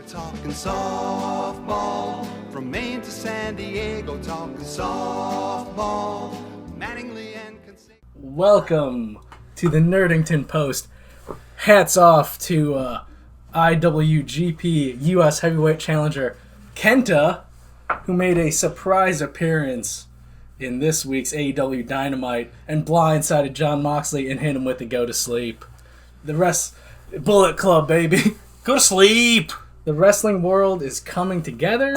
talking softball. From Maine to San Diego, talking softball. Mattingly and Welcome to the Nerdington Post. Hats off to IWGP U.S. Heavyweight Challenger Kenta, who made a surprise appearance in this week's AEW Dynamite and blindsided Jon Moxley and hit him with the go to sleep. The rest, Bullet Club, baby. Go to sleep. The wrestling world is coming together.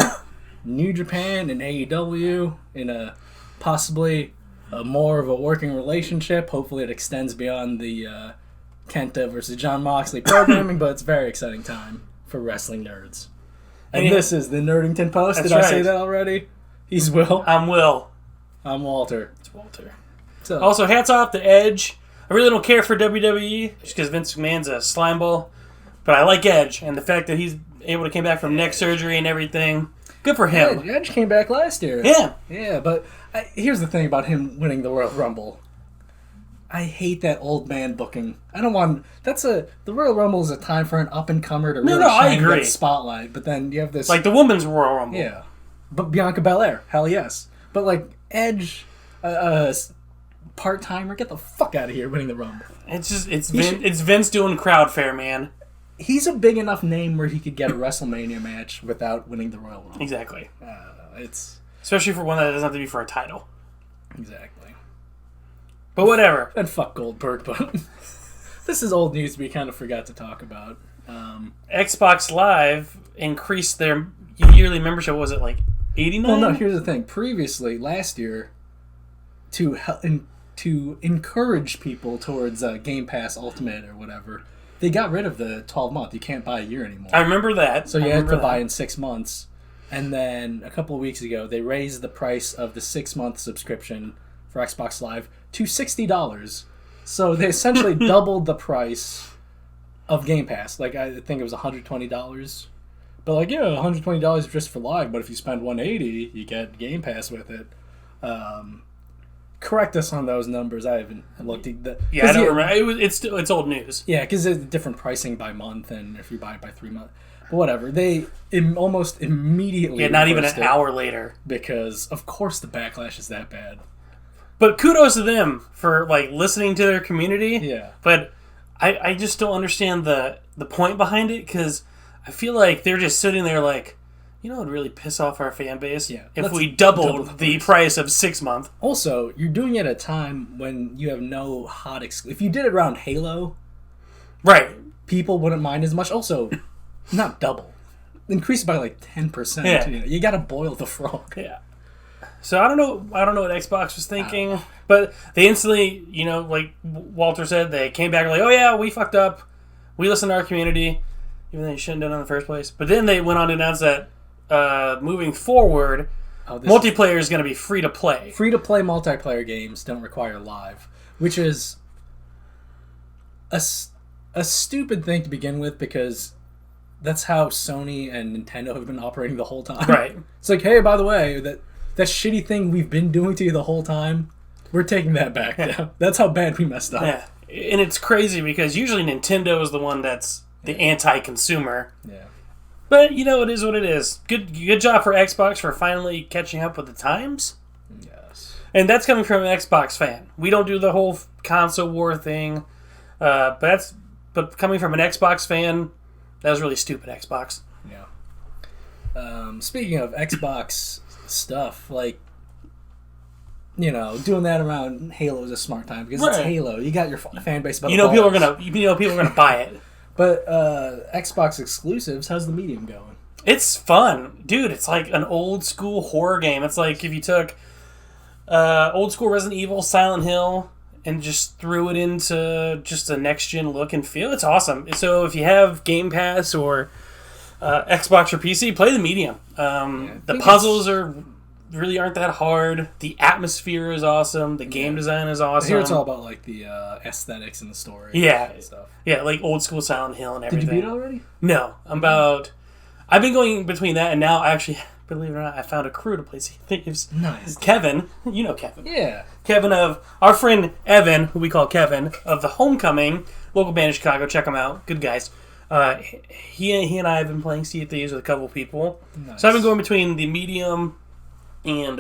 New Japan and AEW in a possibly more of a working relationship. Hopefully it extends beyond the Kenta versus Jon Moxley programming, but it's a very exciting time for wrestling nerds. And this is the Nerdington Post. Did I say that already? He's Will. I'm Will. I'm Walter. It's Walter. So, also, hats off to Edge. I really don't care for WWE just because Vince McMahon's a slimeball, but I like Edge, and the fact that he's able to come back from neck surgery and everything, good for him. Edge came back last year. Yeah, but here's the thing about him winning the Royal Rumble. I hate that old man booking. I don't want... the Royal Rumble is a time for an up-and-comer to really shine that spotlight, but then you have this... Like the women's Royal Rumble. Yeah. But Bianca Belair, hell yes. But like, Edge, part-timer, get the fuck out of here winning the Rumble. It's Vince doing crowd fair, man. He's a big enough name where he could get a WrestleMania match without winning the Royal Rumble. Exactly. Especially for one that doesn't have to be for a title. Exactly. But whatever. And fuck Goldberg, but this is old news we kind of forgot to talk about. Xbox Live increased their yearly membership, was it like $89? Well, no, here's the thing. Previously, last year, to encourage people towards Game Pass Ultimate or whatever, they got rid of the 12-month. You can't buy a year anymore. I remember that. So you had to buy in 6 months. And then a couple of weeks ago, they raised the price of the 6-month subscription for Xbox Live to $60. So they essentially doubled the price of Game Pass. Like, I think it was $120. But like, yeah, $120 just for Live, but if you spend $180, you get Game Pass with it. Correct us on those numbers. I haven't looked at that. Yeah, I don't remember. It's old news. Yeah, because it's different pricing by month, and if you buy it by 3 months. But whatever. They almost immediately... Yeah, not even an hour later. Because, of course, the backlash is that bad. But kudos to them for, like, listening to their community. Yeah. But I just don't understand the point behind it, because I feel like they're just sitting there like, you know what would really piss off our fan base? Yeah. If we doubled the price of 6 month. Also, you're doing it at a time when you have no hot... If you did it around Halo... Right. People wouldn't mind as much. Also, not double. Increase it by like 10%. Yeah. You gotta boil the frog. Yeah. So I don't know what Xbox was thinking, but they instantly, like Walter said, they came back like, oh yeah, we fucked up. We listened to our community, even though you shouldn't have done it in the first place. But then they went on to announce that moving forward, multiplayer is going to be free to play. Free to play multiplayer games don't require live, which is a stupid thing to begin with, because that's how Sony and Nintendo have been operating the whole time. Right. It's like, hey, by the way, that shitty thing we've been doing to you the whole time, we're taking that back now. That's how bad we messed up. Yeah. And it's crazy because usually Nintendo is the one that's the anti-consumer. Yeah. But, it is what it is. Good job for Xbox for finally catching up with the times. Yes. And that's coming from an Xbox fan. We don't do the whole console war thing. But coming from an Xbox fan, that was really stupid, Xbox. Yeah. Speaking of Xbox stuff, like, doing that around Halo is a smart time, because it's Halo. You got your fan base. People are gonna buy it. But Xbox exclusives, how's the medium going? It's fun, dude. It's like an old school horror game. It's like if you took old school Resident Evil, Silent Hill, and just threw it into just a next gen look and feel. It's awesome. So if you have Game Pass or Xbox or PC, play the medium. The puzzles really aren't that hard. The atmosphere is awesome. The game design is awesome. I hear it's all about like the aesthetics and the story. Yeah, and stuff. Yeah, like old school Silent Hill and everything. Did you beat it already? No, I've been going between that and now. I actually, believe it or not, I found a crew to play Sea of Thieves. Nice. Kevin, you know Kevin. Yeah. Kevin of our friend Evan, who we call Kevin of the Homecoming local band in Chicago. Check them out, good guys. He and I have been playing Sea of Thieves with a couple people. Nice. So I've been going between the medium and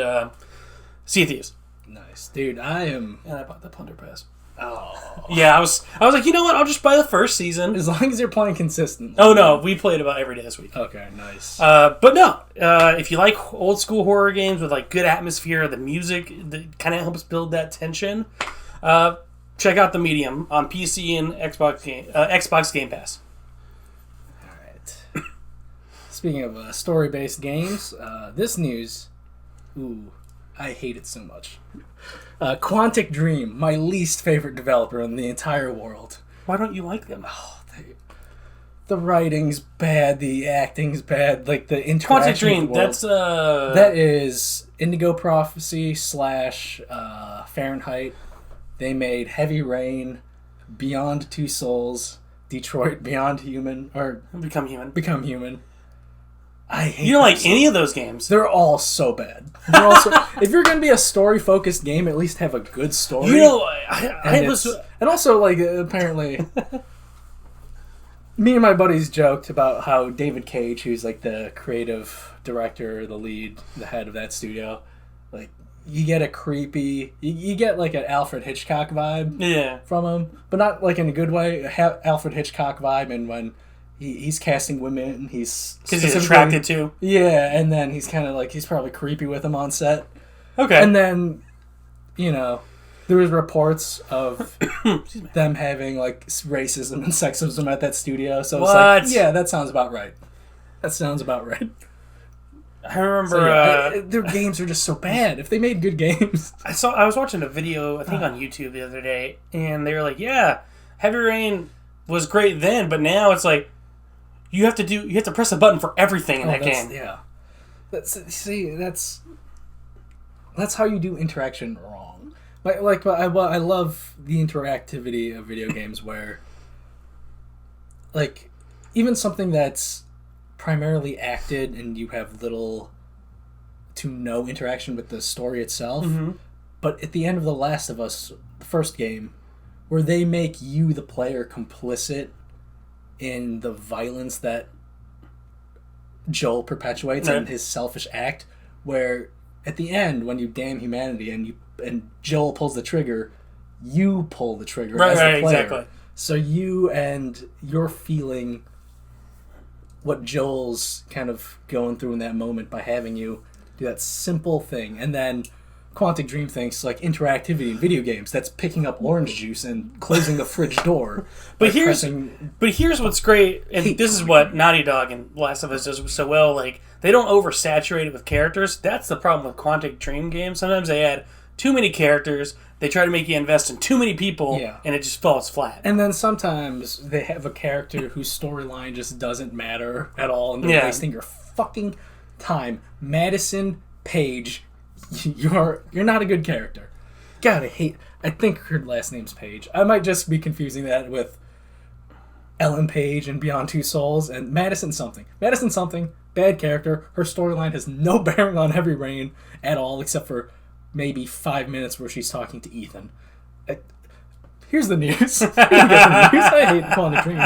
Sea of Thieves. Nice, dude. And I bought the Plunder Pass. Oh. Yeah, I was like, you know what? I'll just buy the first season. As long as you're playing consistently. Oh no, we played about every day this week. Okay, nice. But no, if you like old school horror games with like good atmosphere, the music that kind of helps build that tension, check out the medium on PC and Xbox Game Pass. All right. Speaking of story-based games, this news, ooh, I hate it so much. Quantic Dream, my least favorite developer in the entire world. Why don't you like them? The writing's bad, the acting's bad, like the interaction. Quantic Dream, with the world. That is Indigo Prophecy / Fahrenheit. They made Heavy Rain, Beyond Two Souls, Detroit Beyond Human, or Become Human. Become Human. I hate You don't like any of those games. They're all so bad. They're all so, if you're going to be a story-focused game, at least have a good story. You know, and also, like, apparently, me and my buddies joked about how David Cage, who's, like, the creative director, the lead, the head of that studio, like, you get a creepy... You get, like, an Alfred Hitchcock vibe from him, but not, like, in a good way. Alfred Hitchcock vibe, and when... He's casting women. He's attracted to. Yeah, and then he's kind of like he's probably creepy with them on set. Okay. And then, you know, there was reports of them having like racism and sexism at that studio. So it's like, yeah, that sounds about right. That sounds about right. I remember their games are just so bad. If they made good games, I was watching a video I think on YouTube the other day, and they were like, yeah, Heavy Rain was great then, but now it's like. You have to press a button for everything in that game. Yeah, that's how you do interaction wrong. Like I love the interactivity of video games where, like, even something that's primarily acted and you have little to no interaction with the story itself. Mm-hmm. But at the end of The Last of Us, the first game, where they make you, the player, complicit in the violence that Joel perpetuates in his selfish act, where at the end, when you damn humanity and Joel pulls the trigger, you pull the trigger as the player. Exactly. So you're feeling what Joel's kind of going through in that moment by having you do that simple thing. And then Quantic Dream thinks like interactivity in video games, that's picking up orange juice and closing the fridge door. But here's what's great, and this is what Naughty Dog and Last of Us does so well. Like, they don't oversaturate it with characters. That's the problem with Quantic Dream games. Sometimes they add too many characters. They try to make you invest in too many people, and it just falls flat. And then sometimes they have a character whose storyline just doesn't matter at all, and they're wasting your fucking time. Madison Page. You're not a good character. God, I think her last name's Page. I might just be confusing that with Ellen Page and Beyond Two Souls and Madison something. Madison something, bad character. Her storyline has no bearing on Heavy Rain at all, except for maybe 5 minutes where she's talking to Ethan. Here's the news. I hate Quantic Dream.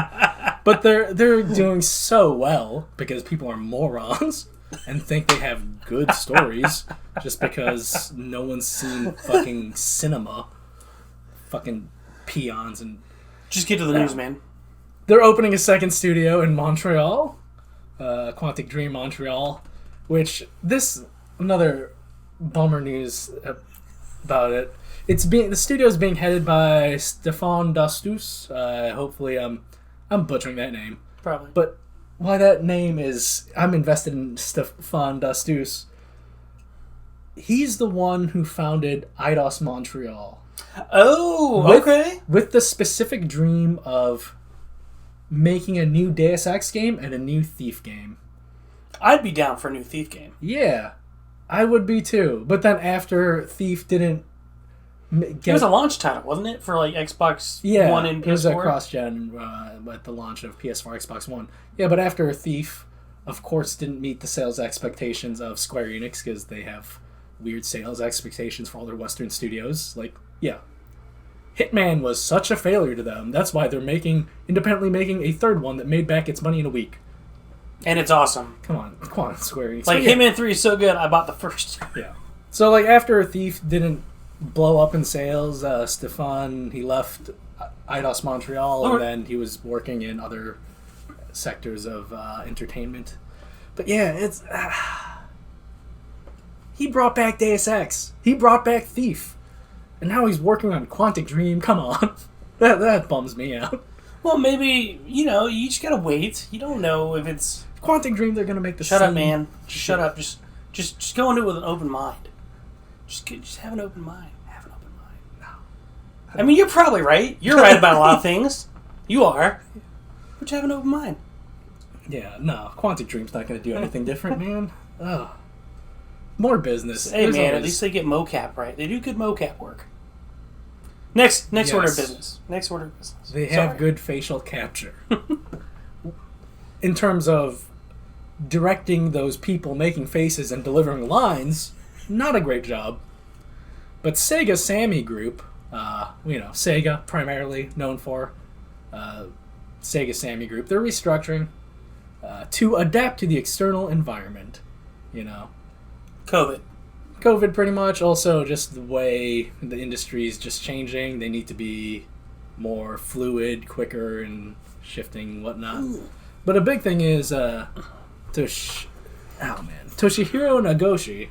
But they're doing so well because people are morons and think they have good stories just because no one's seen fucking cinema. Fucking peons and... Just get to the news, man. They're opening a second studio in Montreal. Quantic Dream Montreal. Which, another bummer news about it. The studio's being headed by Stefan Dostus. Hopefully I'm butchering that name. Probably. But why that name is... I'm invested in Stefan Dostus. He's the one who founded Eidos Montreal. Oh, okay. With the specific dream of making a new Deus Ex game and a new Thief game. I'd be down for a new Thief game. Yeah, I would be too. But then after Thief didn't it was a launch title, wasn't it? For like Xbox One and PS4? It was a cross-gen at the launch of PS4, Xbox One. Yeah, but after Thief, of course, didn't meet the sales expectations of Square Enix because they have weird sales expectations for all their Western studios. Like, yeah. Hitman was such a failure to them. That's why they're independently making a third one that made back its money in a week. And it's awesome. Come on, Square Enix. Like, Hitman 3 is so good, I bought the first. Yeah. So, like, after Thief didn't blow up in sales, Stefan, he left Eidos Montreal, and then he was working in other sectors of entertainment. But yeah, it's... he brought back Deus Ex. He brought back Thief. And now he's working on Quantic Dream. Come on. That bums me out. Well, maybe, you just gotta wait. You don't know if it's... Quantic Dream, they're gonna make the Shut up, man. Shut up. Just go into it with an open mind. Just have an open mind. Have an open mind. No. I mean, you're probably right. You're right about a lot of things. You are. But you have an open mind. Yeah, no. Quantic Dream's not gonna do anything different, man. Ugh. More business. Hey, man, at least they get mocap right. They do good mocap work. Next order of business. Next order of business. They have good facial capture. In terms of directing those people making faces and delivering lines, not a great job. But Sega Sammy Group, Sega primarily known for, Sega Sammy Group, they're restructuring to adapt to the external environment, COVID pretty much. Also, just the way the industry is just changing. They need to be more fluid, quicker, and shifting and whatnot. Ooh. But a big thing is Toshihiro Nagoshi,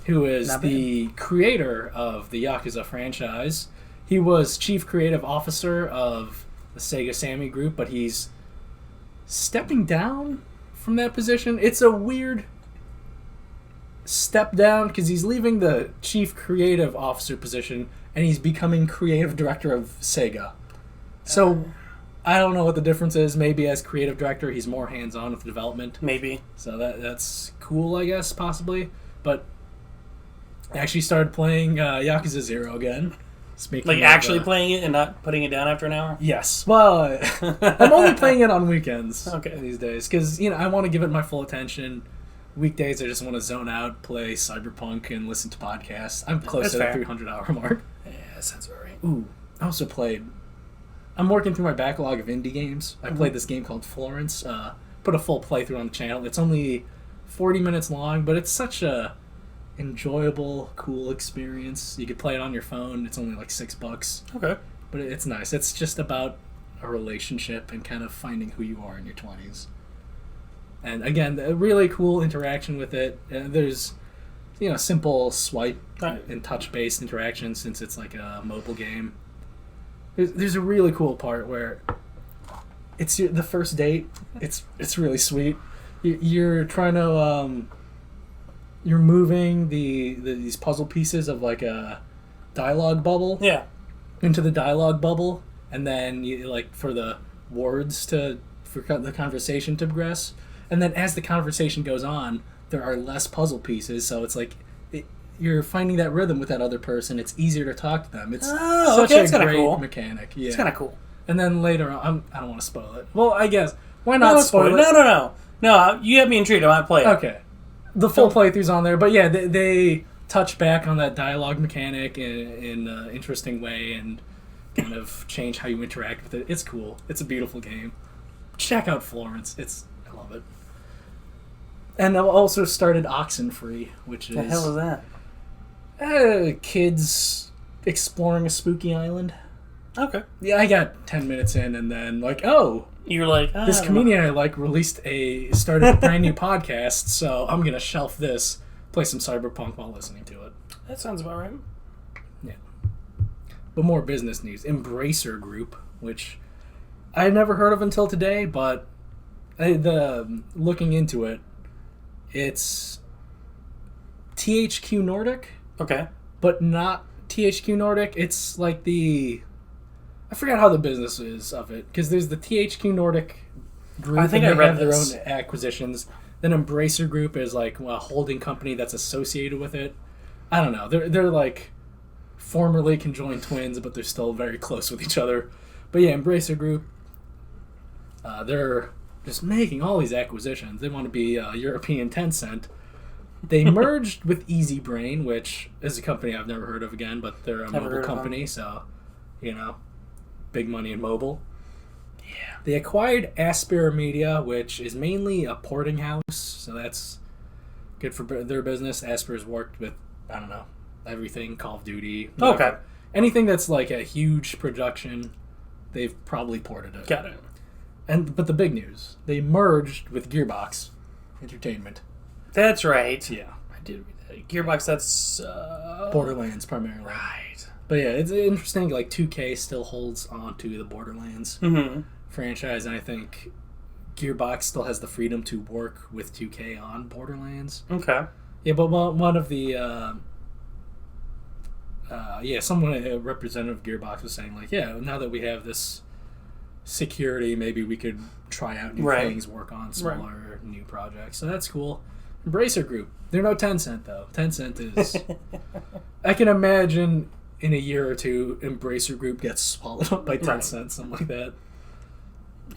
who is the creator of the Yakuza franchise. He was chief creative officer of the Sega Sammy Group, but he's stepping down from that position. It's a weird step down because he's leaving the chief creative officer position and he's becoming creative director of Sega. So I don't know what the difference is. Maybe as creative director he's more hands-on with development. Maybe. So that's cool, I guess, possibly. But I actually started playing Yakuza 0 again. Speaking actually playing it and not putting it down after an hour? Yes. Well, I'm only playing it on weekends these days because I want to give it my full attention. Weekdays, I just want to zone out, play Cyberpunk, and listen to podcasts. I'm close to the 300-hour mark. Yeah, that sounds all right. Ooh, I also played... I'm working through my backlog of indie games. I played this game called Florence. Put a full playthrough on the channel. It's only 40 minutes long, but it's such a enjoyable, cool experience. You could play it on your phone. It's only like $6. Okay. But it's nice. It's just about a relationship and kind of finding who you are in your 20s. And again, a really cool interaction with it. There's, simple swipe and touch-based interaction since it's like a mobile game. There's a really cool part where it's the first date. It's really sweet. You're trying to you're moving these puzzle pieces of like a dialogue bubble. Yeah. Into the dialogue bubble, and then you for the words for the conversation to progress. And then as the conversation goes on, there are less puzzle pieces, so it's like you're finding that rhythm with that other person. It's easier to talk to them. It's such a great mechanic. Yeah. It's kind of cool. And then later on, I don't want to spoil it. Well, I guess. Why not spoil it? No, you have me intrigued. I want to play it. Okay. The full playthrough's on there, but yeah, they touch back on that dialogue mechanic in an interesting way and kind of change how you interact with it. It's cool. It's a beautiful game. Check out Florence. I love it. And I've also started Oxenfree, which is... The hell is that? Kids exploring a spooky island. Okay. Yeah, I got 10 minutes in, and then, You're like... this comedian I started a brand new podcast, so I'm going to shelf this, play some Cyberpunk while listening to it. That sounds about right. Yeah. But more business news. Embracer Group, which I had never heard of until today, but looking into it, it's THQ Nordic. Okay. But not THQ Nordic. It's like I forgot how the business is of it, because there's the THQ Nordic group. I think and I read have their own acquisitions. Then Embracer Group is like a holding company that's associated with it. I don't know. They're like formerly conjoined twins, but they're still very close with each other. But yeah, Embracer Group. They're just making all these acquisitions. They want to be European Tencent. They merged with Easy Brain, which is a company I've never heard of again, but they're a mobile company, so You know, big money in mobile. Yeah. They acquired Aspera Media, which is mainly a porting house, so that's good for their business. Aspera's worked with, I don't know, everything, Call of Duty. Whatever. Okay. Anything that's like a huge production, they've probably ported it. Got it. But the big news, they merged with Gearbox Entertainment. That's right. Yeah. I did read that. Gearbox, that's... Borderlands primarily. Right. But yeah, it's interesting, like 2K still holds on to the Borderlands franchise, and I think Gearbox still has the freedom to work with 2K on Borderlands. Okay. Yeah, but one of the someone, a representative of Gearbox was saying, like, yeah, now that we have this security, maybe we could try out new things, work on smaller new projects. So that's cool. Embracer Group, they're no Tencent though. Tencent is I can imagine in a year or two Embracer Group gets swallowed up by Tencent, something like that.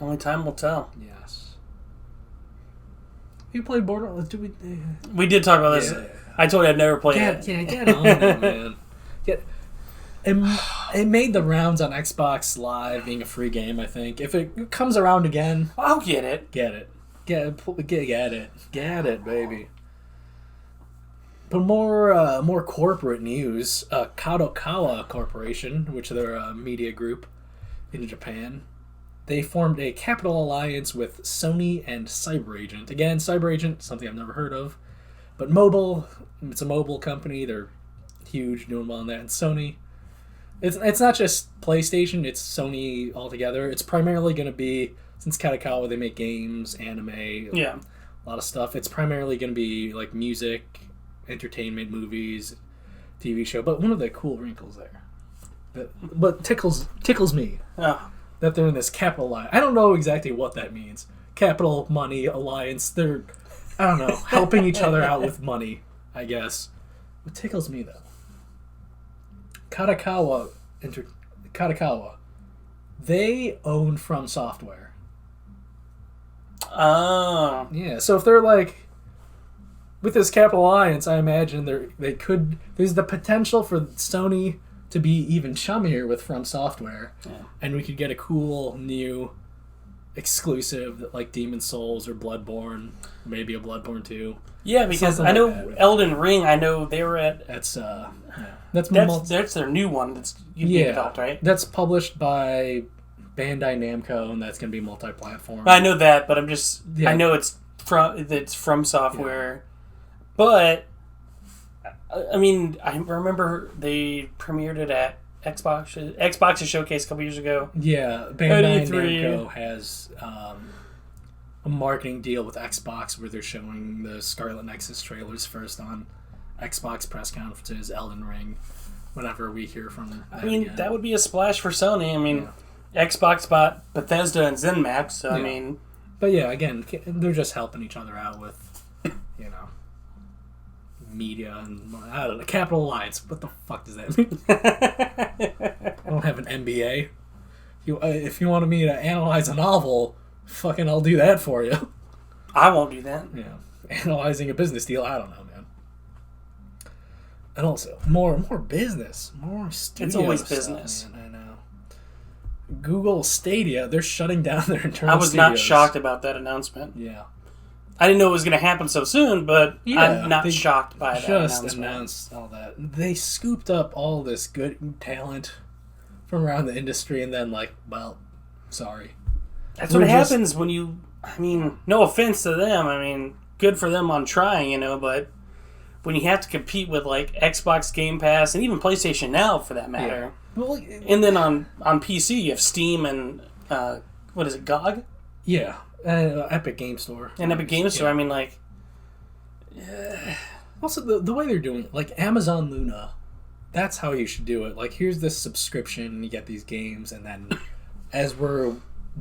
Only time will tell. Yes. You played Borderlands? We did talk about this. Yeah. I told you I'd never played it. Yeah, get on it, man. It made the rounds on Xbox Live being a free game, I think. If it comes around again... I'll get it. Get it. Get it. Get it, baby. But more corporate news. Kadokawa Corporation, which they're a media group in Japan, they formed a capital alliance with Sony and CyberAgent. Again, CyberAgent, something I've never heard of. But it's a mobile company. They're huge, doing well in that. And Sony, it's not just PlayStation, it's Sony altogether. It's primarily going to be, since Kadokawa, they make games, anime, a lot of stuff. It's primarily going to be like music, entertainment, movies, TV show. But one of the cool wrinkles there, but tickles me, that they're in this capital alliance. I don't know exactly what that means. Capital, money, alliance. They're, I don't know, helping each other out with money, I guess. What tickles me, though, Kadokawa, they own From Software. Oh. Yeah, so if they're like, with this capital alliance, I imagine there's the potential for Sony to be even chummier with From Software, and we could get a cool new exclusive like Demon's Souls or Bloodborne, maybe a Bloodborne 2. Yeah, because Something I know like that. Elden Ring, I know they were at... That's their new one that's being developed, right? That's published by Bandai Namco, and that's going to be multi-platform. I know that, but I'm just... I know it's from Software, but... I mean, I remember they premiered it at Xbox's showcase a couple years ago. Yeah, Bandai Namco has a marketing deal with Xbox where they're showing the Scarlet Nexus trailers first on Xbox press conferences, Elden Ring, whenever we hear from them. I mean, that would be a splash for Sony. I mean, Xbox bought Bethesda and ZeniMax, so I mean... But yeah, again, they're just helping each other out with, media and, I don't know, Capital Alliance. What the fuck does that mean? I don't have an MBA. If you wanted me to analyze a novel, fucking I'll do that for you. I won't do that. Yeah. Analyzing a business deal, I don't know, man. And also, more business. More studio It's always stuff, business. Man, I know. Google Stadia, they're shutting down their internal I was not studios. shocked about that announcement. Yeah. I didn't know it was going to happen so soon, but Yeah, I'm not they shocked by that just announcement. announced all that. They scooped up all this good talent from around the industry and then sorry. That's what happens when you... I mean, no offense to them. I mean, good for them on trying, but when you have to compete with, like, Xbox Game Pass and even PlayStation Now, for that matter. Yeah. Well, and then on PC, you have Steam and, what is it, GOG? Yeah. Epic Game Store. And Epic Game Store, I mean, like... Also, the way they're doing it, like Amazon Luna, that's how you should do it. Like, here's this subscription, and you get these games, and then as we're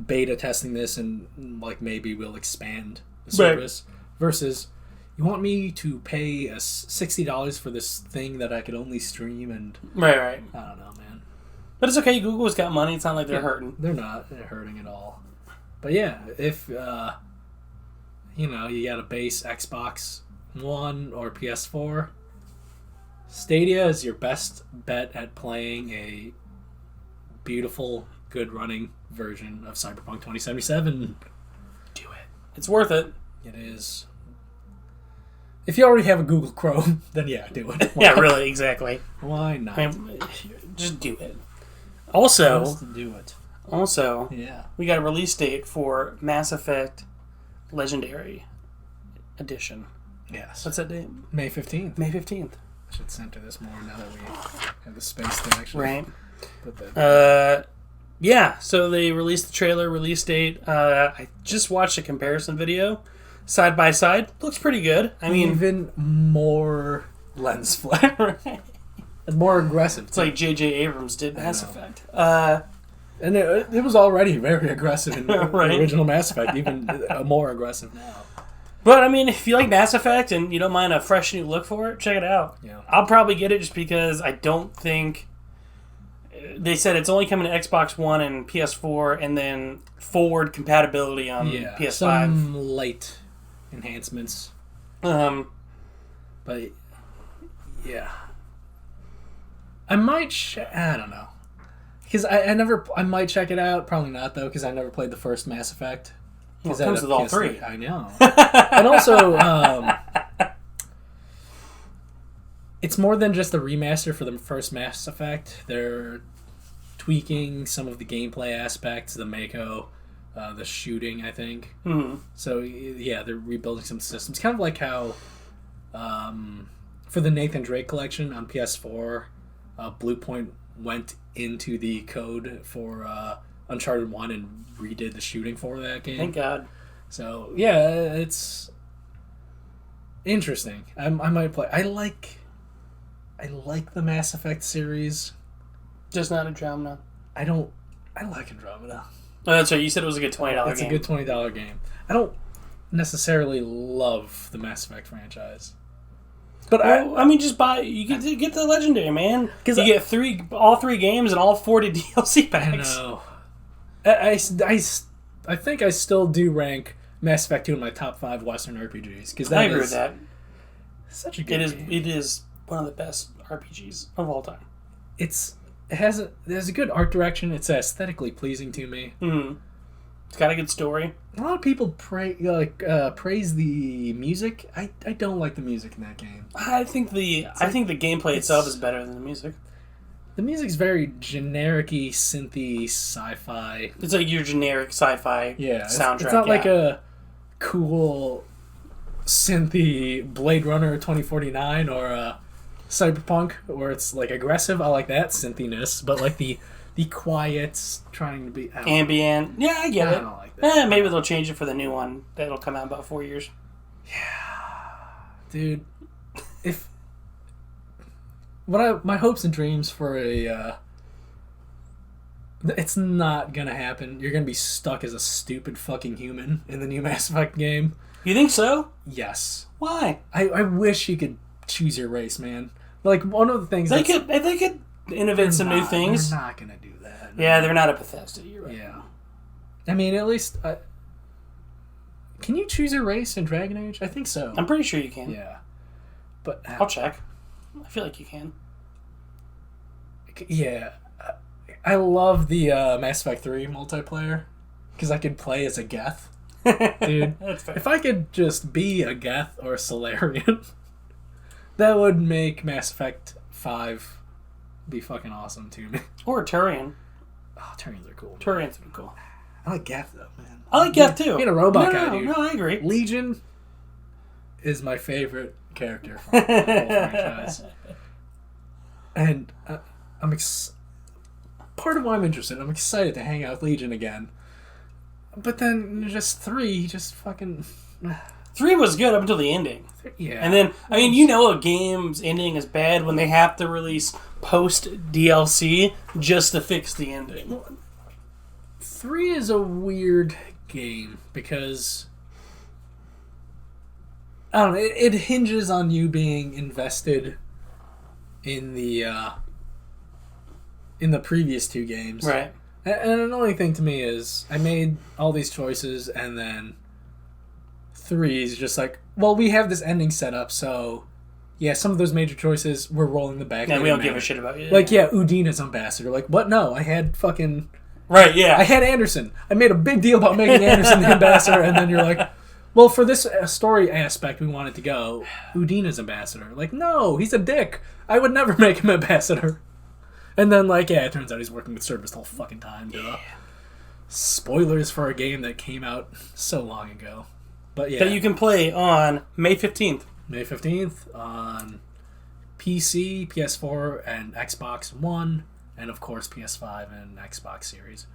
beta testing this, and like maybe we'll expand the service, versus you want me to pay $60 for this thing that I could only stream, and Right. I don't know, man. But it's okay, Google's got money, it's not like they're hurting. They're not hurting at all. But yeah, if you got a base Xbox One or PS4, Stadia is your best bet at playing a beautiful, good running version of Cyberpunk 2077. Do it. It's worth it. It is. If you already have a Google Chrome, then yeah, do it. Yeah, really, exactly. Why not? I mean, just do it. Also, Just do it. Yeah, we got a release date for Mass Effect Legendary Edition. Yes. What's that date? May 15th. May 15th. I should center this more now that we have the space to actually Right. put that. Yeah, so they released the trailer, release date. I just watched a comparison video. Side by side. Looks pretty good. I mean, even more lens flare. It's more aggressive. It's like J.J. Abrams did Mass Effect. And it was already very aggressive in the Right. original Mass Effect, even more aggressive now. But, I mean, if you like Mass Effect and you don't mind a fresh new look for it, check it out. Yeah. I'll probably get it just because I don't think... They said it's only coming to Xbox One and PS4 and then forward compatibility on PS5. Some light enhancements. But, yeah. I might... I don't know. Because I might check it out. Probably not, though, because I never played the first Mass Effect. Well, it comes with all PS3. three. I know. And also, it's more than just a remaster for the first Mass Effect. They're tweaking some of the gameplay aspects, the Mako, the shooting, I think. Mm-hmm. So, yeah, they're rebuilding some systems. Kind of like how, for the Nathan Drake collection on PS4, Bluepoint went into the code for Uncharted 1 and redid the shooting for that game. Thank God. So, yeah, it's interesting. I might play. I like the Mass Effect series. Just not Andromeda. I like Andromeda. Oh, that's right. You said it was a good $20 game. It's a good $20 game. I don't necessarily love the Mass Effect franchise. But I mean, just buy. You get the Legendary, man. Because you get all three games and all 40 DLC packs. I know. I think I still do rank Mass Effect 2 in my top 5 Western RPGs. Because I agree with that. Such a good game. It is one of the best RPGs of all time. It has a good art direction. It's aesthetically pleasing to me. Mm-hmm. It's got a good story. A lot of people praise the music. I don't like the music in that game. I think the gameplay itself is better than the music. The music's very generic-y, synthy, sci-fi. It's like your generic sci-fi soundtrack. It's not like a cool synthy Blade Runner 2049 or a Cyberpunk where it's like aggressive. I like that synthiness, but like the quiet trying to be ambient. Yeah, I get it. I don't like that. Maybe they'll change it for the new one that'll come out in about 4 years. Yeah, dude. If my hopes and dreams for it's not gonna happen. You're gonna be stuck as a stupid fucking human in the new Mass Effect game. You think so? Yes. Why? I wish you could choose your race, man. Like one of the things they could innovate some new things. They're not gonna do that. No. Yeah, they're not a Bethesda. You're right. Yeah. I mean, at least can you choose your race in Dragon Age? I think so. I'm pretty sure you can. Yeah. But I'll check. I feel like you can. Yeah. I love the Mass Effect 3 multiplayer because I could play as a Geth. Dude, That's fair. if I could just be a Geth or a Solarian, that would make Mass Effect 5 be fucking awesome to me. Or a Turian. Oh, Turians are cool. Turians would be cool. I like Geth though, man. I like Geth too. Being a robot guy, dude. No, I agree. Legion is my favorite character from the whole franchise. And part of why I'm interested, I'm excited to hang out with Legion again. But then just 3, just fucking... 3 was good up until the ending. Yeah. And then, I mean, you know a game's ending is bad when they have to release post-DLC just to fix the ending. 3 is a weird game because... I don't know, it hinges on you being invested in the previous 2 games. Right. And an annoying thing to me is I made all these choices and then 3 is just like, well, we have this ending set up, so yeah, some of those major choices we're rolling the back. Yeah, we don't give a shit about you. Like, yeah, Udina's ambassador. Like, what? No, I had fucking... Right, yeah. I had Anderson. I made a big deal about making Anderson the ambassador, and then you're like, well, for this story aspect we want it to go, Udina's ambassador. Like, no, he's a dick. I would never make him ambassador. And then, like, yeah, it turns out he's working with Service the whole fucking time. Duh. Yeah. Spoilers for a game that came out so long ago. But yeah. That you can play on May 15th. May 15th on PC, PS4, and Xbox One, and of course PS5 and Xbox Series.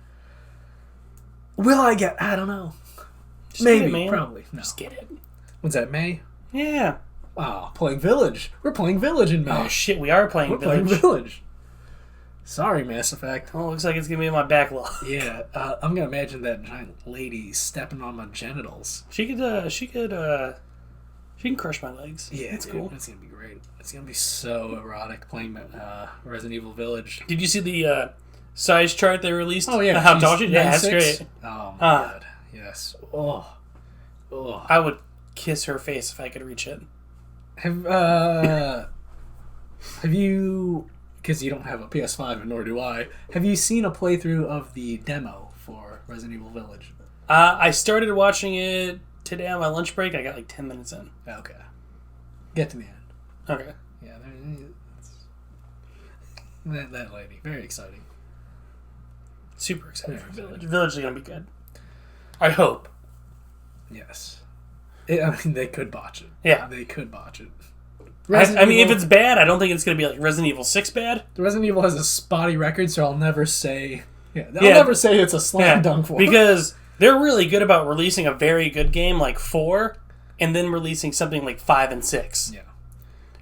Will I get? I don't know. Just Maybe, get it, man. probably. No. Just get it. When's that, May? Yeah. Oh, playing Village. We're playing Village in May. Oh shit, we are playing We're Village. playing Village. Sorry, Mass Effect. Oh, looks like it's gonna be in my backlog. Yeah, I'm gonna imagine that giant lady stepping on my genitals. She can crush my legs. Yeah, that's dude, cool. It's gonna be great. It's gonna be so erotic playing Resident Evil Village. Did you see the size chart they released? Oh yeah, How tall she? Yeah, that's 9'6". great. Oh my god, yes. Oh. I would kiss her face if I could reach it. Have you? Because you don't have a PS5 and nor do I. Have you seen a playthrough of the demo for Resident Evil Village? I started watching it today on my lunch break. I got like 10 minutes in. Okay. Get to the end. Okay. Yeah, that lady. Very exciting. Super excited Very for Village. exciting. Village is going to be good. I hope. Yes. I mean, they could botch it. Yeah. They could botch it. I mean, if it's bad, I don't think it's going to be like Resident Evil 6 bad. The Resident Evil has a spotty record, so I'll never say... I'll never say it's a slam dunk for it. Because they're really good about releasing a very good game like 4 and then releasing something like 5 and 6. Yeah.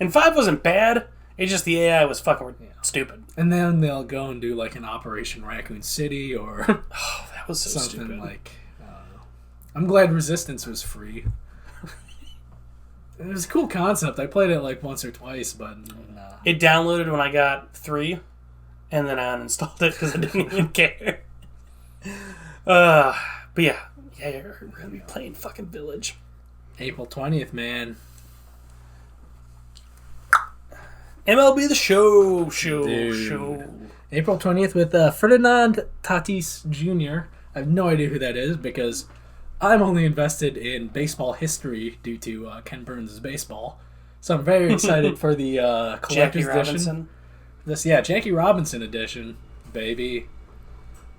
And 5 wasn't bad. It's just the AI was fucking stupid. And then they'll go and do like an Operation Raccoon City or Oh, that was so something stupid. like... I'm glad Resistance was free. It was a cool concept. I played it like once or twice, but nah. It downloaded when I got 3, and then I uninstalled it because I didn't even care. But yeah, you're going to be playing fucking Village. April 20th, man. MLB The Show. April 20th with Ferdinand Tatis Jr. I have no idea who that is because I'm only invested in baseball history due to Ken Burns' baseball. So I'm very excited for the collector's Jackie edition. Robinson. Jackie Robinson edition, baby.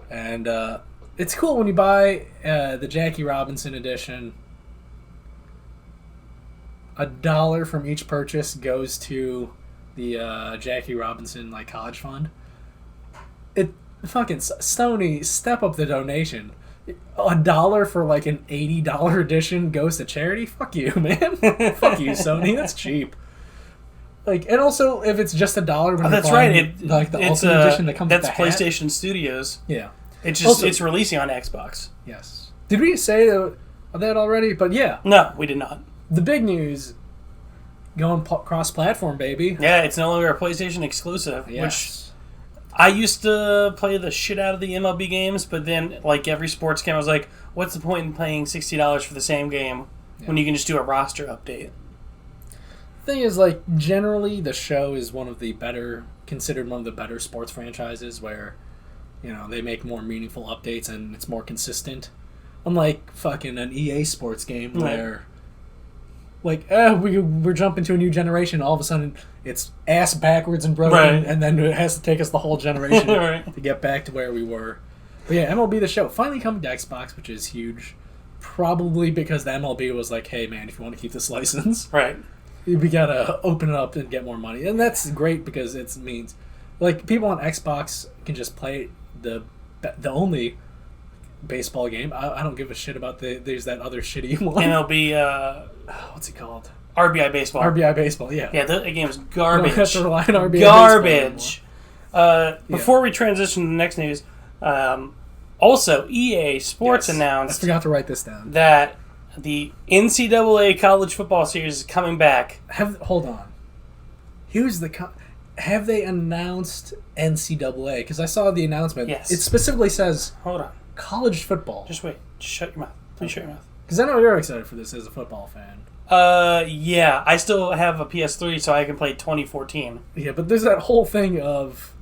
And it's cool when you buy the Jackie Robinson edition. $1 from each purchase goes to the Jackie Robinson like college fund. It fucking Stoney, step up the donation. $1 for like an $80 edition goes to charity? Fuck you, man. Fuck you, Sony. That's cheap. Like, and also if it's just $1 when That's buying, right. like the ultimate edition that comes with that's the hat. PlayStation Studios. Yeah. It's just Also- it's releasing on Xbox. Yes. Did we say that already? But yeah, No, we did not. the big news going cross-platform, baby. Yeah, it's no longer a PlayStation exclusive, Yes. which I used to play the shit out of the MLB games, but then, like every sports game, I was like, what's the point in paying $60 for the same game when you can just do a roster update? Thing is, like, generally the show is considered one of the better sports franchises where, they make more meaningful updates and it's more consistent. Unlike fucking an EA sports game where, like, we're jumping to a new generation, all of a sudden it's ass backwards and broken, Right. and then it has to take us the whole generation Right. to get back to where we were. But yeah, MLB The Show finally coming to Xbox, which is huge. Probably because the MLB was like, hey man, if you want to keep this license, Right. we gotta open it up and get more money. And that's great because it means, like, people on Xbox can just play the only baseball game. I don't give a shit about there's that other shitty one. MLB, What's it called? RBI Baseball. RBI Baseball, yeah. Yeah, that game is You don't garbage. have to rely on RBI Garbage. Baseball Before we transition to the next news, also EA Sports anymore. I announced forgot to write this down. that the NCAA College Football Series is coming back. Hold on. Here's have they announced NCAA? Because I saw the announcement. Yes. It specifically says Hold on. college football. Just wait. Just shut your mouth. Please shut your mouth. Because I know you're excited for this as a football fan. Yeah. I still have a PS3, so I can play 2014. Yeah, but there's that whole thing of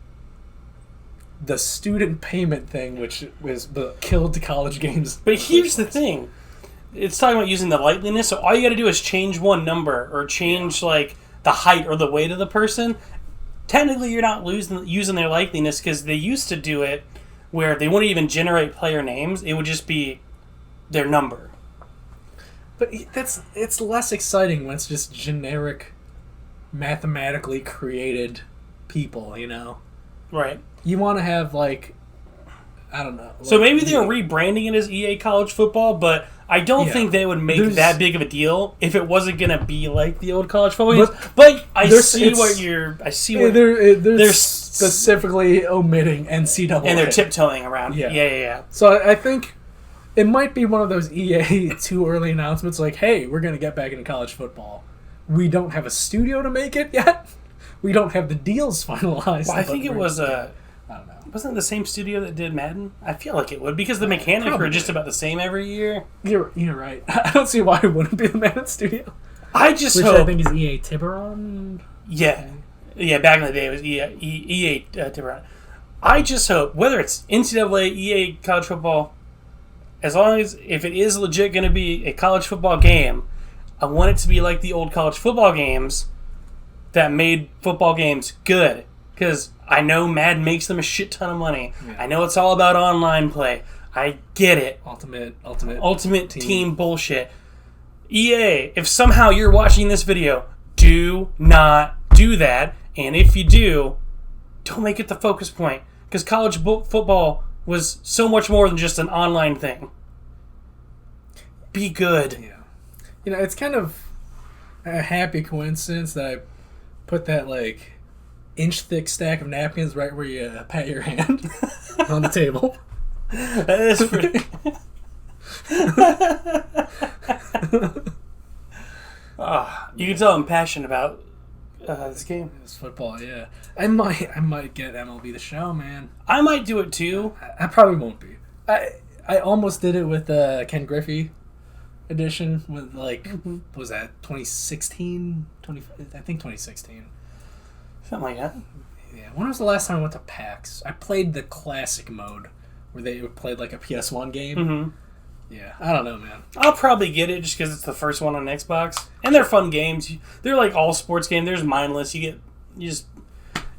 the student payment thing, which was killed college games. But here's the thing. It's talking about using the likeliness, so all you gotta do is change one number, or change, like, the height or the weight of the person. Technically, you're not using their likeliness, because they used to do it where they wouldn't even generate player names. It would just be their number. But it's less exciting when it's just generic, mathematically created people, you know? Right. You want to have, like, I don't know. So maybe they're rebranding it as EA College Football, but I don't think they would make that big of a deal if it wasn't going to be like the old college football games. But I see what they're specifically omitting NCAA. And they're tiptoeing around. Yeah. So I think it might be one of those EA too early announcements like, hey, we're going to get back into college football. We don't have a studio to make it yet. We don't have the deals finalized. Well, I think it was I don't know. Wasn't it the same studio that did Madden? I feel like it would, because the mechanics were just about the same every year. You're right. I don't see why it wouldn't be the Madden studio. Which hope... I think is EA Tiburon. Yeah. Back in the day it was EA Tiburon. I just hope, whether it's NCAA, EA College Football, as long as, if it is legit going to be a college football game, I want it to be like the old college football games that made football games good. Because I know Madden makes them a shit ton of money. Yeah. I know it's all about online play. I get it. Ultimate team bullshit. EA, if somehow you're watching this video, do not do that. And if you do, don't make it the focus point. Because college football was so much more than just an online thing. Be good. Yeah. You know, it's kind of a happy coincidence that I put that, like, inch-thick stack of napkins right where you pat your hand on the table. That is pretty... you can tell I'm passionate about this game. It's football, yeah. I might get MLB The Show, man. I might do it too. I probably won't be. I almost did it with Ken Griffey edition with, like, what was that, 2016? I think 2016. Something like that. Yeah. When was the last time I went to PAX? I played the classic mode where they played like a PS1 game. Mm-hmm. Yeah. I don't know, man. I'll probably get it just because it's the first one on Xbox. And they're fun games. They're like all sports games. There's mindless. You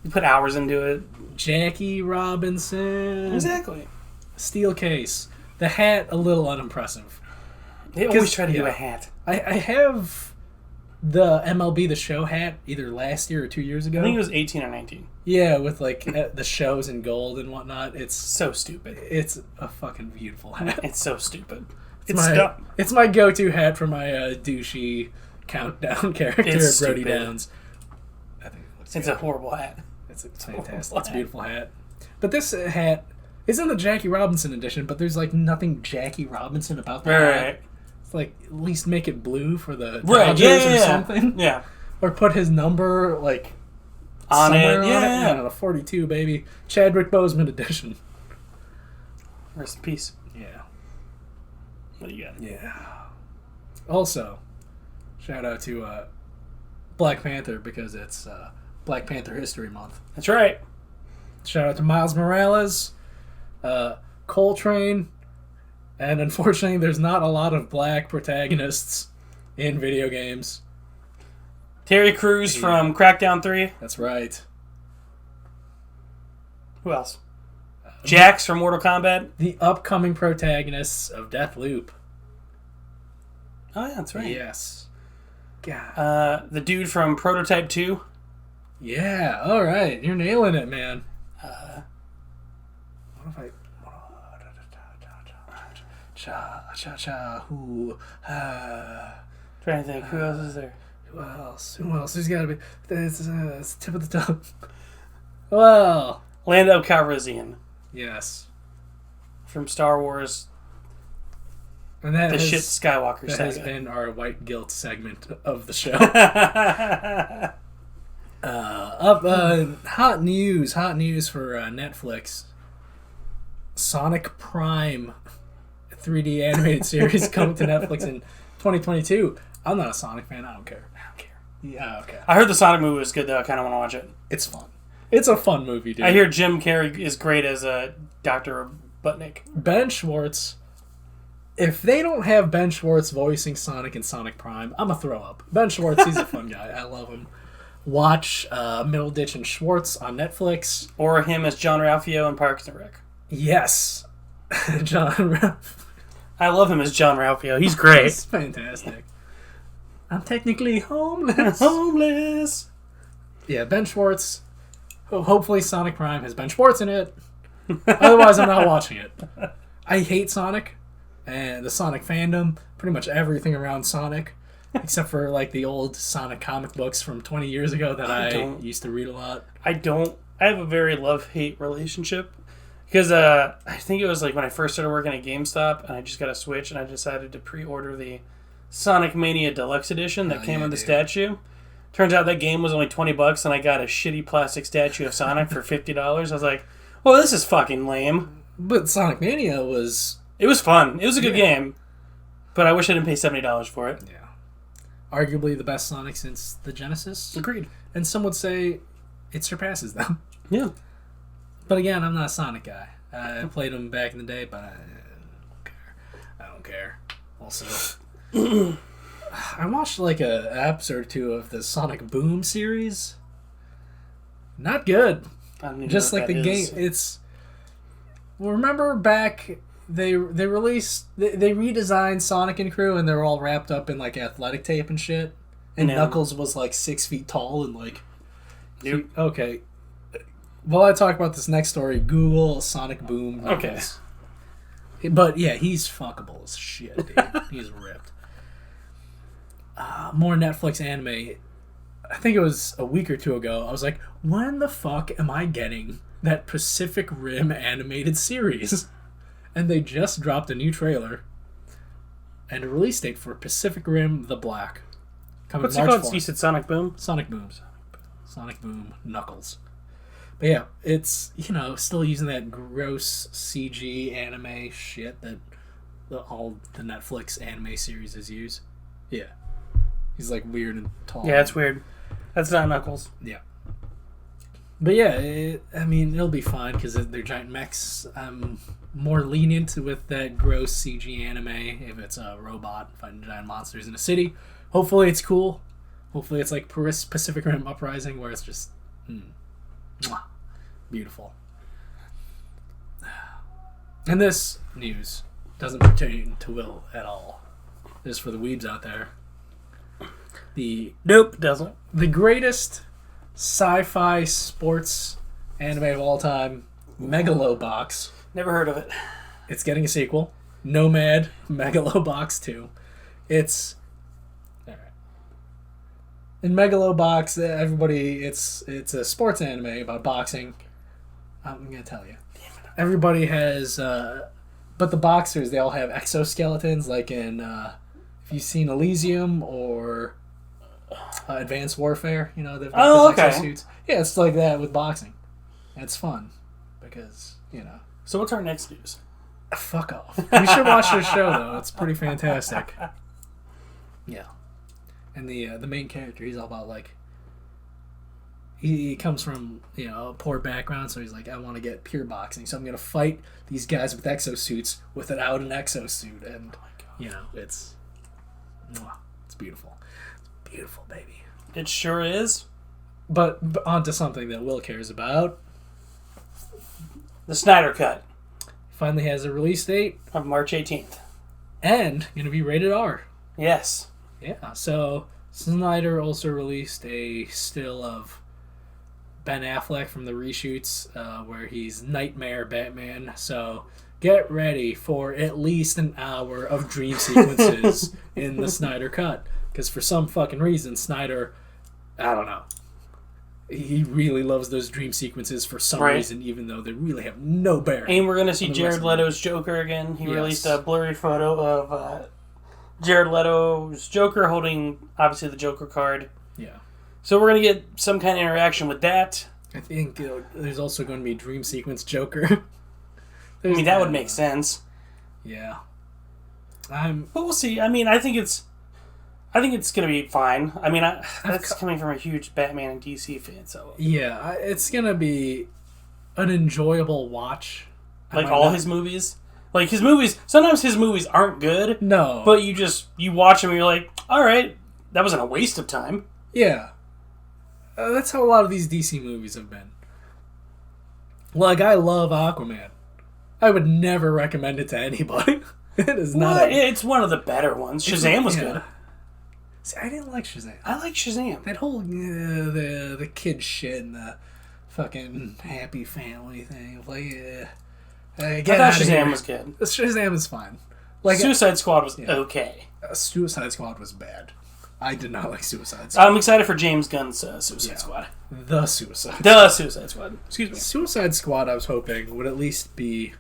put hours into it. Jackie Robinson. Exactly. Steel case. The hat, a little unimpressive. They always try to do a hat. I have the MLB The Show hat either last year or 2 years ago. I think it was 18 or 19. Yeah, with like the shows in gold and whatnot. It's so stupid. It's a fucking beautiful hat. It's so stupid. It's my go-to hat for my douchey countdown character, it's Brody stupid. Downs. I think it's a horrible hat. It's fantastic. It's a beautiful hat. But this hat is in the Jackie Robinson edition, but there's like nothing Jackie Robinson about the hat. Like, at least make it blue for the Dodgers or something. Yeah. Or put his number, like, on it. On Yeah. I don't know, 42, baby. Chadwick Boseman edition. Rest in peace. Yeah. What do you got? Yeah. Also, shout out to Black Panther because it's Black Panther History Month. That's right. Shout out to Miles Morales, Coltrane, and unfortunately, there's not a lot of black protagonists in video games. Terry Crews from Crackdown 3. That's right. Who else? Jax from Mortal Kombat. The upcoming protagonists of Deathloop. Oh, yeah, that's right. Yes. God. The dude from Prototype 2. Yeah, all right. You're nailing it, man. What if I... Who? Trying to think. Who else is there? Who else? There's got to be... It's tip of the tongue. Well... Lando Calrissian. Yes. From Star Wars. And that shit Skywalker that saga. has been our white guilt segment of the show. Hot news for Netflix. Sonic Prime 3D animated series coming to Netflix in 2022. I'm not a Sonic fan. I don't care. Yeah, okay. I heard the Sonic movie was good, though. I kind of want to watch it. It's fun. It's a fun movie, dude. I hear Jim Carrey is great as Dr. Butnick. Ben Schwartz. If they don't have Ben Schwartz voicing Sonic in Sonic Prime, I'm going to throw up. Ben Schwartz, he's a fun guy. I love him. Watch Middleditch and Schwartz on Netflix. Or him as John Ralphio in Parks and Rec. Yes. John I love him as John Ralphio. He's great. He's fantastic. I'm technically homeless. Homeless. Yeah, Ben Schwartz. Hopefully Sonic Prime has Ben Schwartz in it. Otherwise, I'm not watching it. I hate Sonic and the Sonic fandom. Pretty much everything around Sonic. Except for like the old Sonic comic books from 20 years ago that I used to read a lot. I have a very love-hate relationship. Because I think it was like when I first started working at GameStop and I just got a Switch and I decided to pre-order the Sonic Mania Deluxe Edition that came with the statue. Turns out that game was only $20 and I got a shitty plastic statue of Sonic for $50. I was like, well, this is fucking lame. But Sonic Mania was... It was fun. It was a good game. But I wish I didn't pay $70 for it. Yeah. Arguably the best Sonic since the Genesis. Agreed. And some would say it surpasses them. Yeah. But again, I'm not a Sonic guy. I played them back in the day, but I don't care. Also, I watched like an episode or two of the Sonic Boom series. Not good. I don't even Just know like what the that game. is. It's... Well, remember back... They released... They redesigned Sonic and crew, and they're all wrapped up in like athletic tape and shit. And Knuckles was like 6 feet tall and like... Nope. Okay. While I talk about this next story, Google Sonic Boom. Knuckles. Okay. But yeah, he's fuckable as shit, dude. He's ripped. More Netflix anime. I think it was a week or two ago. I was like, when the fuck am I getting that Pacific Rim animated series? And they just dropped a new trailer and a release date for Pacific Rim The Black. What's it called? You said Sonic Boom? Sonic Boom. Sonic Boom Knuckles. But yeah, it's, still using that gross CG anime shit that all the Netflix anime series use. Yeah. He's like weird and tall. Yeah, it's weird. That's not Knuckles. Yeah. But yeah, it'll be fine because they're giant mechs. I'm more lenient with that gross CG anime if it's a robot fighting giant monsters in a city. Hopefully it's cool. Hopefully it's like Pacific Rim Uprising where it's just beautiful. And this news doesn't pertain to Will at all. This is for the weebs out there. Nope, doesn't. The greatest sci-fi sports anime of all time, Megalobox. Never heard of it. It's getting a sequel. Nomad, Megalobox 2. It's... Alright. In Megalobox, everybody... It's a sports anime about boxing. I'm gonna tell you. Everybody has... but the boxers, they all have exoskeletons, like in... if you've seen Elysium or... Advanced Warfare, they've got those exosuits. Yeah, it's like that with boxing. And it's fun because, So what's our next news? Fuck off. You should watch this show though. It's pretty fantastic. Yeah. And the main character, he's all about like he comes from, a poor background, so he's like, I want to get pure boxing, so I'm gonna fight these guys with exosuits without an exosuit, and it's beautiful. Beautiful, baby. It sure is. But onto something that Will cares about. The Snyder Cut. Finally has a release date. Of March 18th. And going to be rated R. Yes. Yeah, so Snyder also released a still of Ben Affleck from the reshoots where he's Nightmare Batman. So get ready for at least an hour of dream sequences in the Snyder Cut. Because for some fucking reason, Snyder, I don't know, he really loves those dream sequences for some reason, even though they really have no bearing. And we're going to see Jared Leto's Joker again. He released a blurry photo of Jared Leto's Joker holding, obviously, the Joker card. Yeah. So we're going to get some kind of interaction with that. I think there's also going to be dream sequence Joker. That would make sense. Yeah. But we'll see. I think it's... I think it's going to be fine. I mean, that's coming from a huge Batman and DC fan, so... Yeah, it's going to be an enjoyable watch. Like all his movies? Like, his movies... Sometimes his movies aren't good. No. But you watch them and you're like, alright, that wasn't a waste of time. Yeah. That's how a lot of these DC movies have been. Like, I love Aquaman. I would never recommend it to anybody. It is not... It's one of the better ones. Shazam was good. See, I didn't like Shazam. I like Shazam. That whole the kid shit and the fucking happy family thing. Like, I thought Shazam was good. Shazam is fine. Like Suicide Squad was okay. Suicide Squad was bad. I did not like Suicide Squad. I'm excited for James Gunn's Suicide Squad. The Suicide Squad. Excuse me. Suicide Squad, I was hoping, would at least be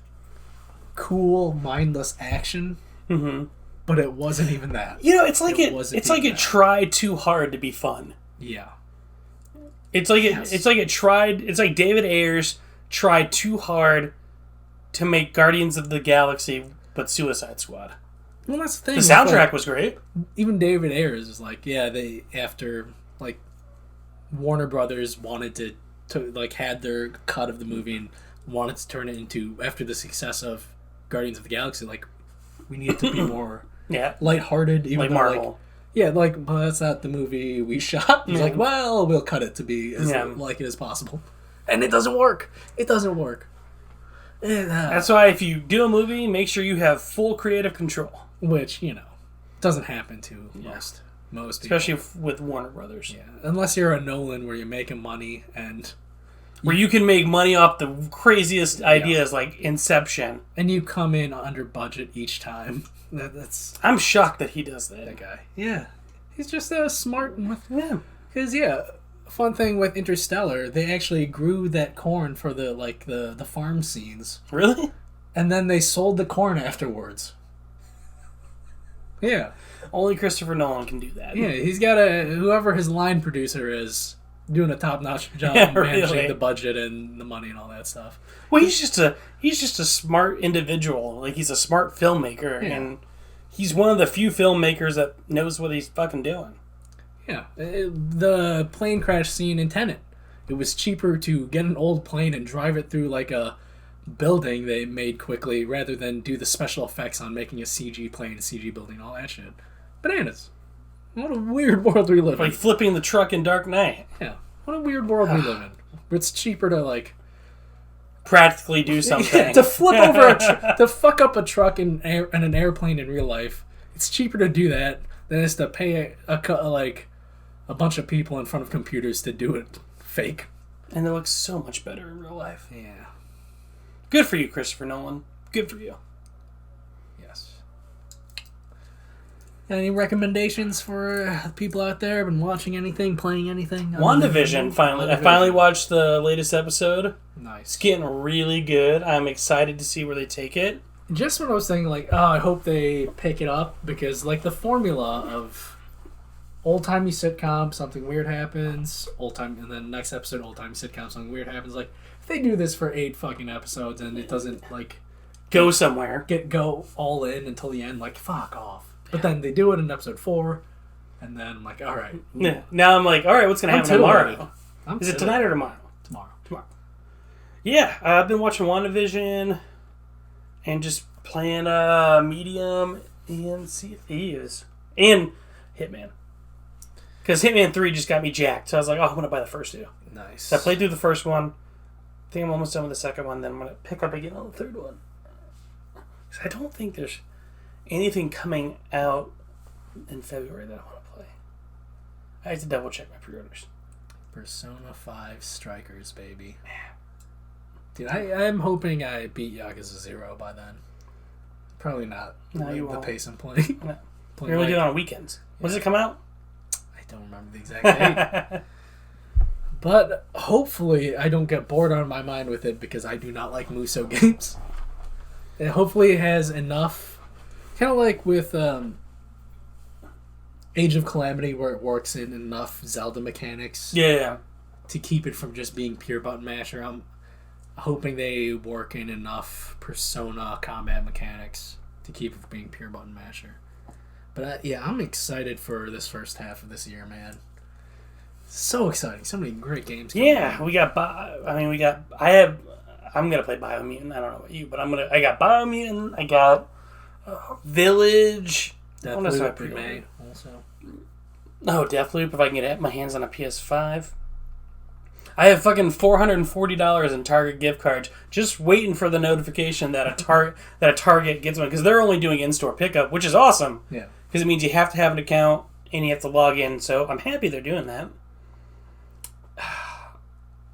cool, mindless action. Mm-hmm. But it wasn't even that. You know, it's like it tried too hard to be fun. Yeah. It's like David Ayers tried too hard to make Guardians of the Galaxy but Suicide Squad. Well, that's the thing. The soundtrack was great. Even David Ayers is like, after Warner Brothers wanted to had their cut of the movie and wanted to turn it into, after the success of Guardians of the Galaxy, we need it to be more lighthearted, even like though, Marvel. Well, that's not the movie we shot. He's like, well, we'll cut it to be as like it as possible. And it doesn't work. It doesn't work. That's why if you do a movie, make sure you have full creative control. Which, doesn't happen to most especially people. with Warner Brothers. Yeah, unless you're a Nolan where you're making money and... Where you can make money off the craziest ideas like Inception. And you come in under budget each time. That's... I'm shocked that he does that. That guy. Yeah. He's just smart. Yeah. Because, fun thing with Interstellar, they actually grew that corn for the farm scenes. Really? And then they sold the corn afterwards. Yeah. Only Christopher Nolan can do that. Yeah, he's got whoever his line producer is, doing a top-notch job managing the budget and the money and all that stuff. Well, he's just a smart individual. Like, he's a smart filmmaker, and he's one of the few filmmakers that knows what he's fucking doing. Yeah, the plane crash scene in Tenet. It was cheaper to get an old plane and drive it through a building they made quickly rather than do the special effects on making a CG plane, CG building, all that shit. Bananas. What a weird world we live in. Like flipping the truck in Dark Knight. Yeah. What a weird world we live in. Where it's cheaper to, practically do something. to flip over to fuck up a truck in an airplane in real life. It's cheaper to do that than it's to pay a bunch of people in front of computers to do it fake. And it looks so much better in real life. Yeah. Good for you, Christopher Nolan. Good for you. Yes. Any recommendations for people out there? Been watching anything, playing anything? WandaVision, finally. I finally watched the latest episode. Nice. It's getting really good. I'm excited to see where they take it. Just when I was thinking, I hope they pick it up, because, the formula of old-timey sitcom, something weird happens, and then next episode, old-timey sitcom, something weird happens, if they do this for 8 fucking episodes and it doesn't, go somewhere. Go all in until the end, fuck off. But then they do it in episode 4, and then I'm like, all right. Yeah. Now I'm like, all right, what's going to happen tomorrow? Is it tonight or tomorrow? Tomorrow. Yeah, I've been watching WandaVision and just playing Medium and Sea of Thieves. And Hitman. Because Hitman 3 just got me jacked. So I was like, I'm going to buy the first 2. Nice. So I played through the first one. I think I'm almost done with the second one. Then I'm going to pick up again on the third one. Because I don't think there's anything coming out in February that I want to play. I have to double check my pre-orders. Persona 5 Strikers, baby. Dude, I'm hoping I beat Yakuza 0 by then. Probably not. No, you the won't. pace I'm playing. No. You're only doing it on weekends. When does it come out? I don't remember the exact date. But hopefully I don't get bored out of my mind with it, because I do not like Musou games. And hopefully it has enough, kind of like with Age of Calamity, where it works in enough Zelda mechanics Yeah. to keep it from just being pure button masher. I'm hoping they work in enough Persona combat mechanics to keep it from being pure button masher. But yeah, I'm excited for this first half of this year, man. So exciting! So many great games. Yeah, we got. I'm gonna play Biomutant. I don't know about you, but I got Biomutant. I got Village. Deathloop in May also. Oh, Deathloop! If I can get my hands on a PS5. I have fucking $440 in Target gift cards, just waiting for the notification that a Target gets one, because they're only doing in-store pickup, which is awesome. Yeah. Because it means you have to have an account and you have to log in. So I'm happy they're doing that.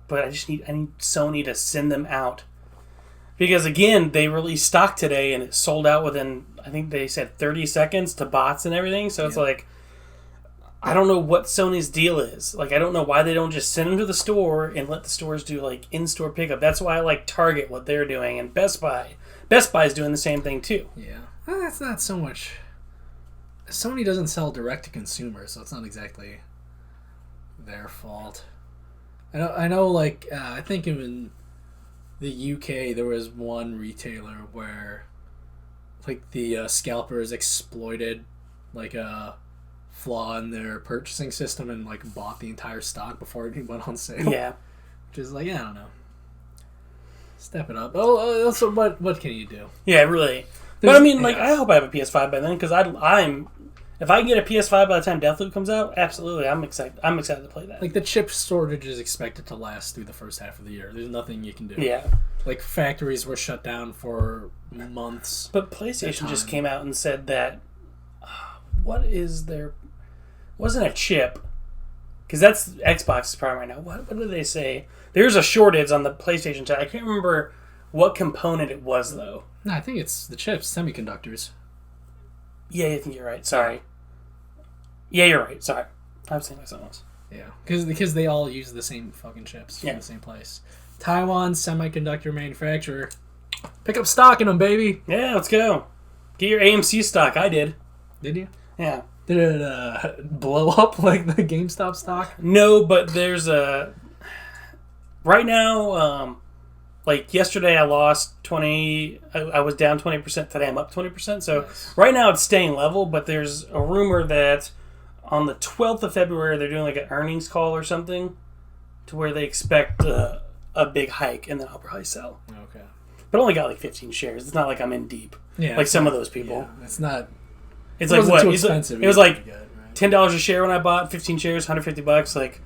But I need Sony to send them out, because again, they released stock today and it sold out within, I think they said 30 seconds to bots and everything. So it's like, I don't know what Sony's deal is. Like, I don't know why they don't just send them to the store and let the stores do, like, in-store pickup. That's why I like Target, what they're doing, and Best Buy. Best Buy's doing the same thing, too. Yeah. Well, that's not so much... Sony doesn't sell direct to consumers, so it's not exactly their fault. I know, like, I think in the UK there was one retailer where, like, the scalpers exploited, like, a flaw in their purchasing system and like bought the entire stock before it went on sale. Yeah, which is like, I don't know, step it up. Oh, also, what can you do? Yeah, really. But I mean, like, I hope I have a PS5 by then, because I'm if I can get a PS5 by the time Deathloop comes out, absolutely, I'm excited. I'm excited to play that. Like, the chip shortage is expected to last through the first half of the year. There's nothing you can do. Yeah. Like, factories were shut down for months. But PlayStation just came out and said that wasn't a chip, because that's Xbox's problem right now. What did they say? There's a shortage on the PlayStation side. I can't remember what component it was, though. No, I think it's the chips, semiconductors. Yeah, I think you're right. Sorry. Yeah, you're right. Sorry. I was thinking about something else. Yeah, because they all use the same fucking chips from the same place. Taiwan semiconductor manufacturer. Pick up stock in them, baby. Yeah, let's go. Get your AMC stock. I did. Did you? Yeah. Did it blow up like the GameStop stock? No, but there's a... Right now, like yesterday I lost 20... I was down 20%. Today I'm up 20%. So nice. Right now it's staying level, but there's a rumor that on the 12th of February they're doing like an earnings call or something to where they expect a big hike, and then I'll probably sell. Okay. But I only got like 15 shares. It's not like I'm in deep. Yeah. Like some of those people. Yeah, it's not... It's like what? Too expensive. It was like $10 a share when I bought 15 shares, $150. Like,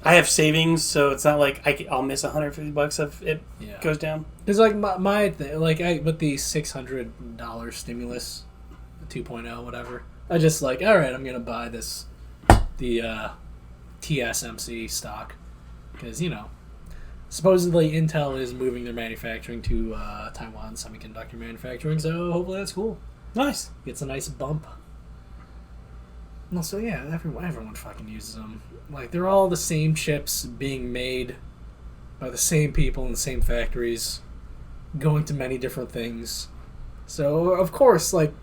I have savings, so it's not like I'll miss $150 if it goes down. It's like my thing, like with the $600 stimulus, 2.0, whatever. I just like, all right, I'm gonna buy the TSMC stock, because supposedly Intel is moving their manufacturing to Taiwan semiconductor manufacturing, so hopefully that's cool. Nice. Gets a nice bump. And also, yeah, everyone fucking uses them. Like, they're all the same chips being made by the same people in the same factories, going to many different things. So, of course, like,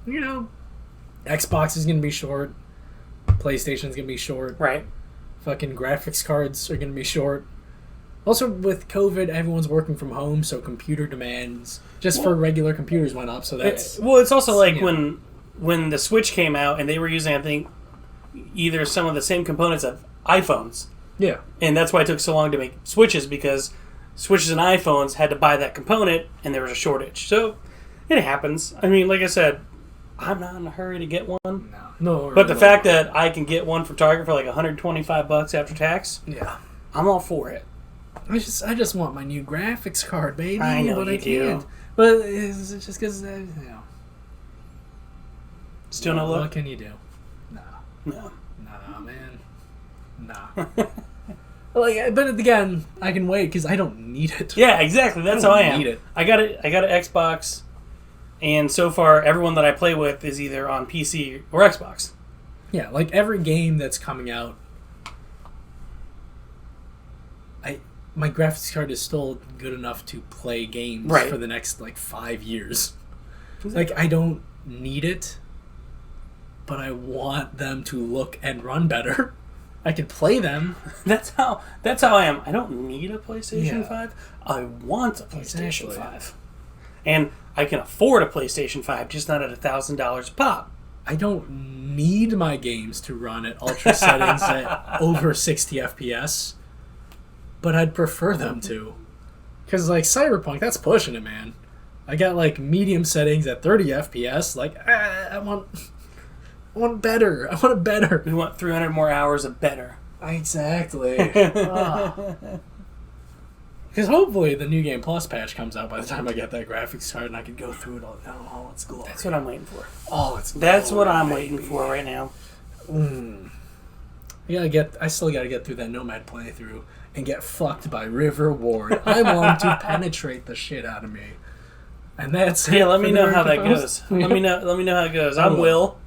Xbox is going to be short. PlayStation's going to be short. Right. Fucking graphics cards are going to be short. Also, with COVID, everyone's working from home, so computer demands for regular computers went up. So that's it's also like when the Switch came out and they were using, I think, either some of the same components of iPhones. Yeah, and that's why it took so long to make Switches, because Switches and iPhones had to buy that component, and there was a shortage. So it happens. I mean, like I said, I'm not in a hurry to get one. No. But the fact that I can get one from Target for like $125 after tax, I'm all for it. I just want my new graphics card, baby. I know but you I can't. do. But it's just because, Still no look? What can you do? No, man. Nah. But again, I can wait because I don't need it. Yeah, exactly. That's how I am. Need it. I got an Xbox, and so far everyone that I play with is either on PC or Xbox. Yeah, like every game that's coming out, my graphics card is still good enough to play games for the next 5 years. Like, I don't need it, but I want them to look and run better. I can play them. That's how I am. I don't need a PlayStation 5. I want a PlayStation 5. And I can afford a PlayStation 5, just not at $1,000 a pop. I don't need my games to run at ultra settings at over 60 FPS, but I'd prefer them to. Because, like, Cyberpunk, that's pushing it, man. I got, like, medium settings at 30 FPS. Like, I want better. I want it better. We want 300 more hours of better. Exactly. Because hopefully the New Game Plus patch comes out by the time I get that graphics card and I can go through it all. It's glory. That's what I'm waiting for. Oh, it's glory, That's what I'm waiting for right now. I still gotta get through that Nomad playthrough and get fucked by River Ward. I want to penetrate the shit out of me. And that's Yeah, let me know how that goes. Let me know how it goes. I'm Will.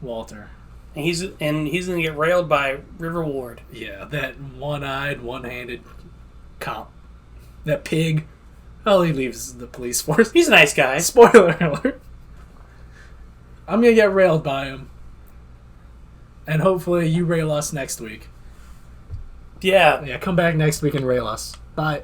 Walter. And he's gonna get railed by River Ward. Yeah, that one-eyed, one-handed cop. That pig. Well, he leaves the police force. He's a nice guy. Spoiler alert. I'm gonna get railed by him. And hopefully you rail us next week. Yeah. Yeah, come back next week and rail us. Bye.